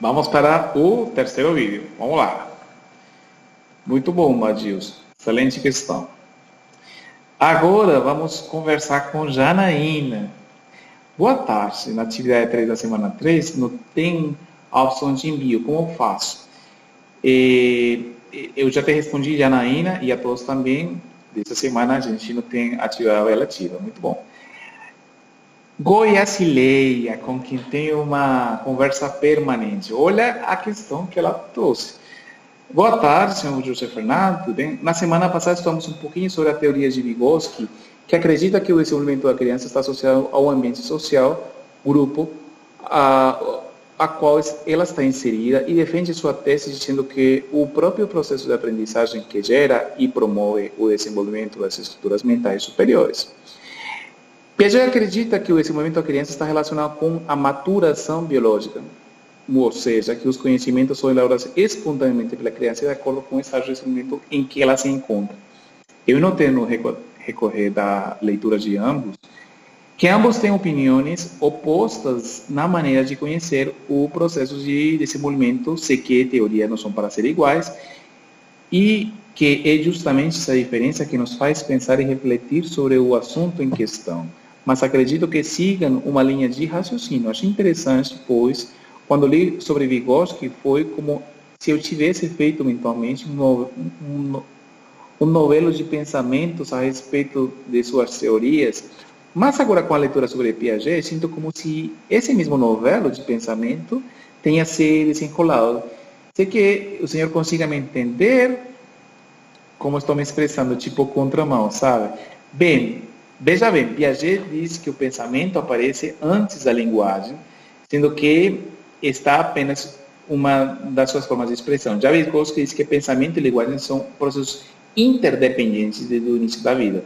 Vamos para o terceiro vídeo. Vamos lá. Muito bom, Madilson. Excelente questão. Agora vamos conversar com Janaína. Boa tarde. Na atividade 3 da semana 3, não tem a opção de envio. Como eu faço? Eu já te respondi, Janaína, e a todos também. Dessa semana a gente não tem atividade relativa. Muito bom. Goiacileia, com quem tem uma conversa permanente. Olha a questão que ela trouxe. Boa tarde, senhor José Fernando, tudo bem? Na semana passada estudamos um pouquinho sobre a teoria de Vygotsky, que acredita que o desenvolvimento da criança está associado ao ambiente social, grupo, a qual ela está inserida, e defende sua tese dizendo que o próprio processo de aprendizagem que gera e promove o desenvolvimento das estruturas mentais superiores. Piaget acredita que o desenvolvimento da criança está relacionado com a maturação biológica, ou seja, que os conhecimentos são elaborados espontaneamente pela criança de acordo com o estágio de desenvolvimento em que ela se encontra. Eu não tenho recorrer da leitura de ambos, que ambos têm opiniões opostas na maneira de conhecer o processo de desenvolvimento, se que teorias não são para ser iguais, e que é justamente essa diferença que nos faz pensar e refletir sobre o assunto em questão. Mas acredito que sigam uma linha de raciocínio. Achei interessante, pois, quando li sobre Vygotsky, foi como se eu tivesse feito mentalmente um novelo de pensamentos a respeito de suas teorias. Mas agora, com a leitura sobre Piaget, sinto como se esse mesmo novelo de pensamento tenha se desenrolado. Sei que o senhor consiga me entender como estou me expressando, tipo contramão, sabe? Bem, veja bem, Piaget diz que o pensamento aparece antes da linguagem, sendo que está apenas uma das suas formas de expressão. Já Vygotsky diz que pensamento e linguagem são processos interdependentes desde o início da vida.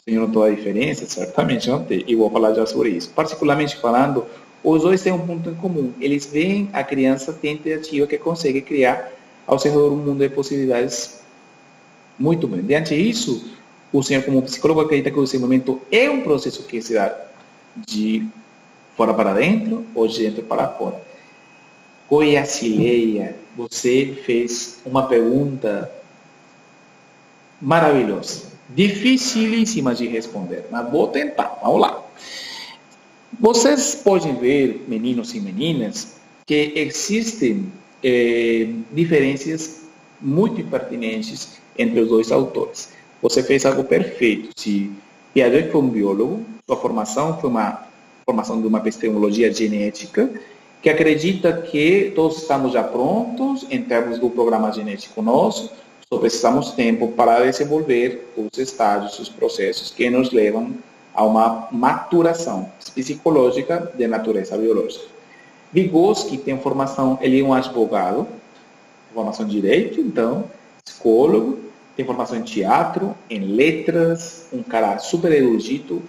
O senhor notou a diferença? Certamente notei, e vou falar já sobre isso. Particularmente falando, os dois têm um ponto em comum. Eles veem a criança tentativa que consegue criar ao seu redor um mundo de possibilidades muito bem. Diante disso, o senhor, como psicólogo, acredita que o desenvolvimento é um processo que se dá de fora para dentro ou de dentro para fora. Goiacileia, você fez uma pergunta maravilhosa, dificilíssima de responder, mas vou tentar, vamos lá. Vocês podem ver, meninos e meninas, que existem diferenças muito pertinentes entre os dois autores. Você fez algo perfeito. Se Piaget foi um biólogo, sua formação foi uma formação de uma epistemologia genética, que acredita que todos estamos já prontos em termos do programa genético nosso, só precisamos de tempo para desenvolver os estágios, os processos que nos levam a uma maturação psicológica de natureza biológica. Vygotsky tem formação, ele é um advogado, formação em direito, então, psicólogo, tem formação em teatro, em letras, um cara super erudito.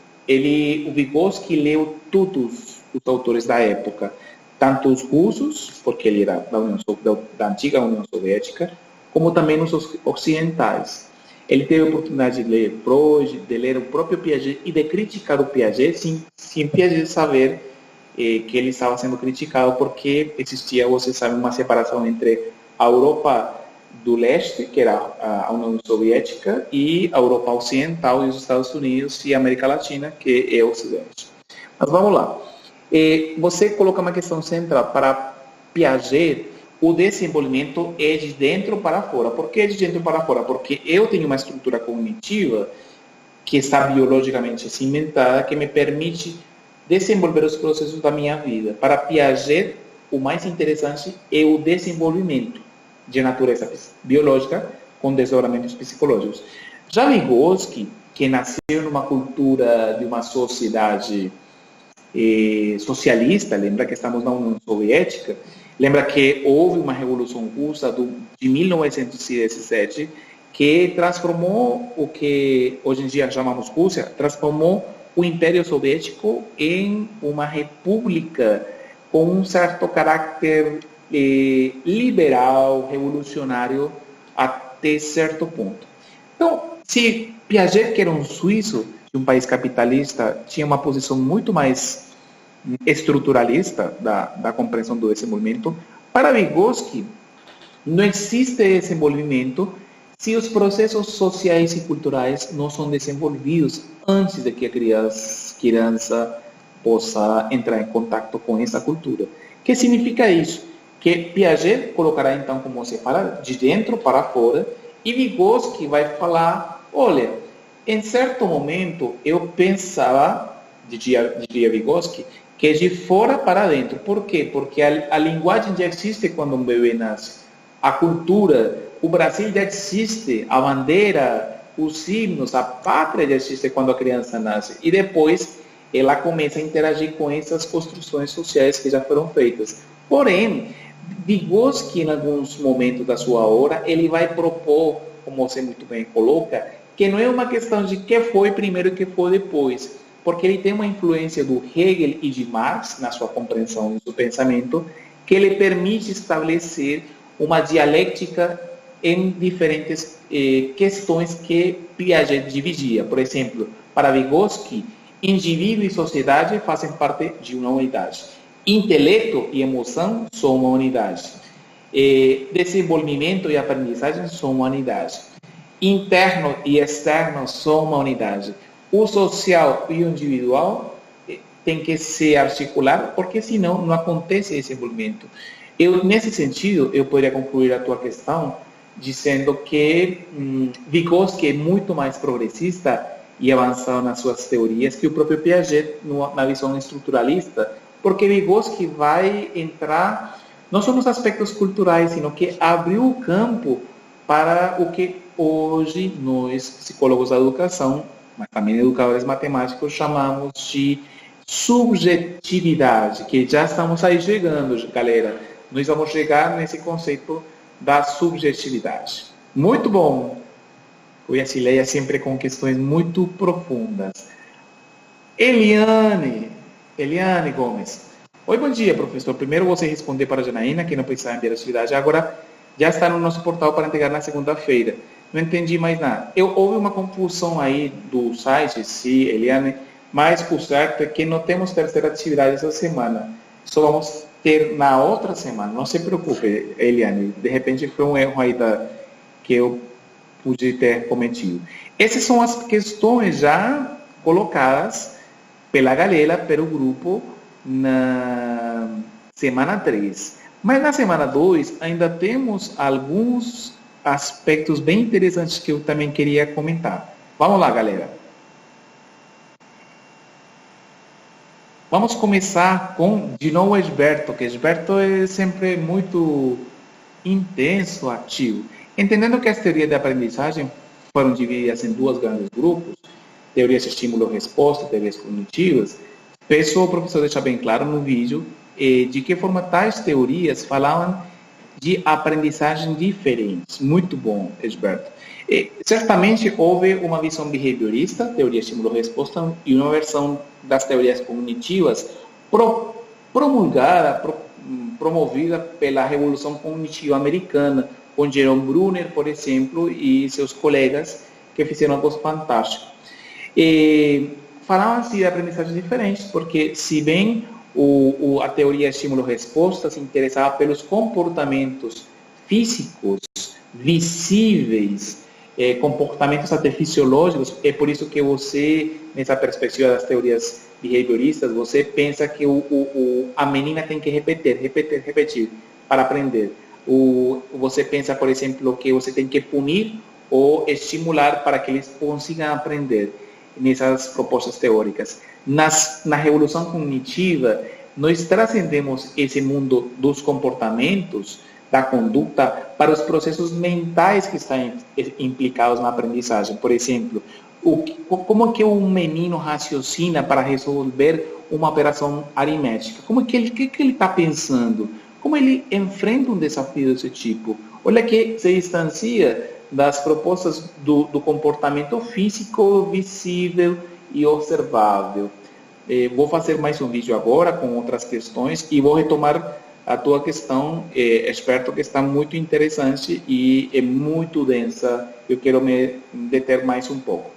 O Vygotsky leu todos os autores da época, tanto os russos, porque ele era da antiga União Soviética, como também os ocidentais. Ele teve a oportunidade de ler Freud, de ler o próprio Piaget e de criticar o Piaget, sem Piaget saber que ele estava sendo criticado, porque existia, você sabe, uma separação entre a Europa do leste, que era a União Soviética, e a Europa Ocidental e os Estados Unidos e a América Latina, que é o Ocidente. Mas vamos lá. Você coloca uma questão central. Para Piaget, o desenvolvimento é de dentro para fora. Por que de dentro para fora? Porque eu tenho uma estrutura cognitiva que está biologicamente cimentada, que me permite desenvolver os processos da minha vida. Para Piaget, o mais interessante é o desenvolvimento de natureza biológica com desdobramentos psicológicos. Já Vygotsky, que nasceu numa cultura de uma sociedade socialista, lembra que estamos na União Soviética, lembra que houve uma Revolução Russa de 1917 que transformou o que hoje em dia chamamos Rússia, transformou o Império Soviético em uma república com um certo caráter liberal, revolucionário até certo ponto. Então, se Piaget, que era um suíço de um país capitalista, tinha uma posição muito mais estruturalista da compreensão do desenvolvimento, Para Vygotsky, não existe desenvolvimento se os processos sociais e culturais não são desenvolvidos antes de que a criança possa entrar em contato com essa cultura. O que significa isso? Que Piaget colocará, então, como você fala, de dentro para fora, e Vygotsky vai falar, olha, em certo momento eu pensava, diria Vygotsky, que é de fora para dentro. Por quê? Porque a linguagem já existe quando um bebê nasce. A cultura, o Brasil já existe, a bandeira, os himnos, a pátria já existe quando a criança nasce. E depois ela começa a interagir com essas construções sociais que já foram feitas. Porém, Vygotsky, em alguns momentos da sua obra, ele vai propor, como você muito bem coloca, que não é uma questão de que foi primeiro e que foi depois, porque ele tem uma influência do Hegel e de Marx na sua compreensão e seu pensamento, que ele permite estabelecer uma dialética em diferentes questões que Piaget dividia. Por exemplo, para Vygotsky, indivíduo e sociedade fazem parte de uma unidade. Intelecto e emoção são uma unidade. Desenvolvimento e aprendizagem são uma unidade. Interno e externo são uma unidade. O social e o individual tem que se articular, porque senão não acontece esse desenvolvimento. Nesse sentido, eu poderia concluir a tua questão dizendo que Vygotsky é muito mais progressista e avançado nas suas teorias que o próprio Piaget na visão estruturalista, porque Vygotsky vai entrar não só nos aspectos culturais, sino que abriu o campo para o que hoje nós, psicólogos da educação, mas também educadores matemáticos, chamamos de subjetividade, que já estamos aí chegando, galera. Nós vamos chegar nesse conceito da subjetividade. Muito bom! O Yasileia sempre com questões muito profundas. Eliane Gomes. Oi, bom dia, professor. Primeiro você responder para a Janaína, que não precisa enviar a atividade. Agora já está no nosso portal para entregar na segunda-feira. Não entendi mais nada. Houve uma confusão aí do site, sim, Eliane, mas o certo é que não temos terceira atividade essa semana. Só vamos ter na outra semana. Não se preocupe, Eliane. De repente foi um erro aí que eu pude ter cometido. Essas são as questões já colocadas pela galera, pelo grupo, na semana 3. Mas na semana 2 ainda temos alguns aspectos bem interessantes que eu também queria comentar. Vamos lá, galera. Vamos começar com, de novo, Egberto, que Egberto é sempre muito intenso, ativo. Entendendo que as teorias de aprendizagem foram divididas em dois grandes grupos, teorias de estímulo-resposta, teorias cognitivas, peço ao professor deixar bem claro no vídeo de que forma tais teorias falavam de aprendizagem diferentes. Muito bom, Egberto. Certamente houve uma visão behaviorista, teoria estímulo-resposta, e uma versão das teorias cognitivas promulgada, promovida pela Revolução Cognitiva Americana, com Jerome Bruner, por exemplo, e seus colegas, que fizeram algo fantástico. Falavam-se de aprendizagens diferentes, porque se bem a teoria estímulo-resposta se interessava pelos comportamentos físicos, visíveis, comportamentos até fisiológicos, é por isso que você, nessa perspectiva das teorias behavioristas, você pensa que a menina tem que repetir para aprender. Você pensa, por exemplo, que você tem que punir ou estimular para que eles consigam aprender nessas propostas teóricas. Na revolução cognitiva, nós transcendemos esse mundo dos comportamentos, da conduta, para os processos mentais que estão implicados na aprendizagem. Por exemplo, como que um menino raciocina para resolver uma operação aritmética? O que ele está pensando? Como ele enfrenta um desafio desse tipo? Olha que se distancia das propostas do comportamento físico, visível e observável. Vou fazer mais um vídeo agora com outras questões e vou retomar a tua questão, Egberto, que está muito interessante e é muito densa. Eu quero me deter mais um pouco.